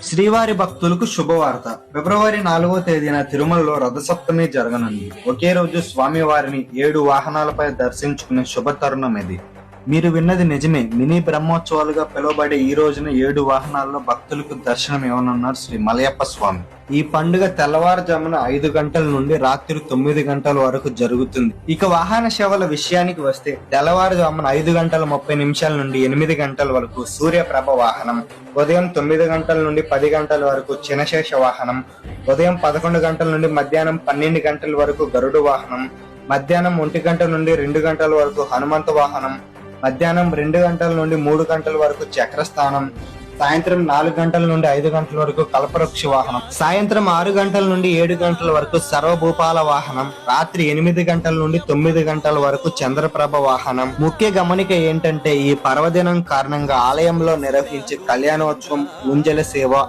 శ్రీవారి భక్తులకు శుభవార్త. ఫిబ్రవరి 4వ తేదీన తిరుమలలో రథసప్తమి జరగనుంది. ఒకే రోజు స్వామివారిని 7 వాహనాలపై దర్శించుకునే శుభ తరుణం ఇది. మీరు విన్నది నిజమే. మినీ బ్రహ్మోత్సవాలుగా పిలువబడే ఈ రోజున 7 వాహనాల్లో భక్తులకు దర్శనం ఇవ్వనున్నారు శ్రీ మలయప్ప స్వామి. ఈ పండుగ తెల్లవారుజామున 5 గంటల నుండి రాత్రి 9 గంటల వరకు జరుగుతుంది. ఇక వాహన సేవల విషయానికి వస్తే తెల్లవారుజామున 5:30 నుండి 8 గంటల వరకు సూర్యప్రభ వాహనం, ఉదయం 9 గంటల నుండి 10 గంటల వరకు చినశేష వాహనం, ఉదయం 11 గంటల నుండి మధ్యాహ్నం 12 గంటల వరకు గరుడు వాహనం, మధ్యాహ్నం 1 గంట నుండి 2 గంటల వరకు హనుమంత వాహనం, మధ్యాహ్నం 2 గంటల నుండి 3 గంటల వరకు చక్రస్థానం, సాయంత్రం 4 గంటల నుండి 5 గంటల వరకు కల్పవృక్ష వాహనం, సాయంత్రం 6 గంటల నుండి 7 గంటల వరకు సర్వభూపాల వాహనం, రాత్రి 8 గంటల నుండి 9 గంటల వరకు చంద్రప్రభ వాహనం. ముఖ్య గమనిక ఏంటంటే ఈ పర్వదినం కారణంగా ఆలయంలో నిర్వహించే కళ్యాణోత్సవం, ఉంజల సేవ,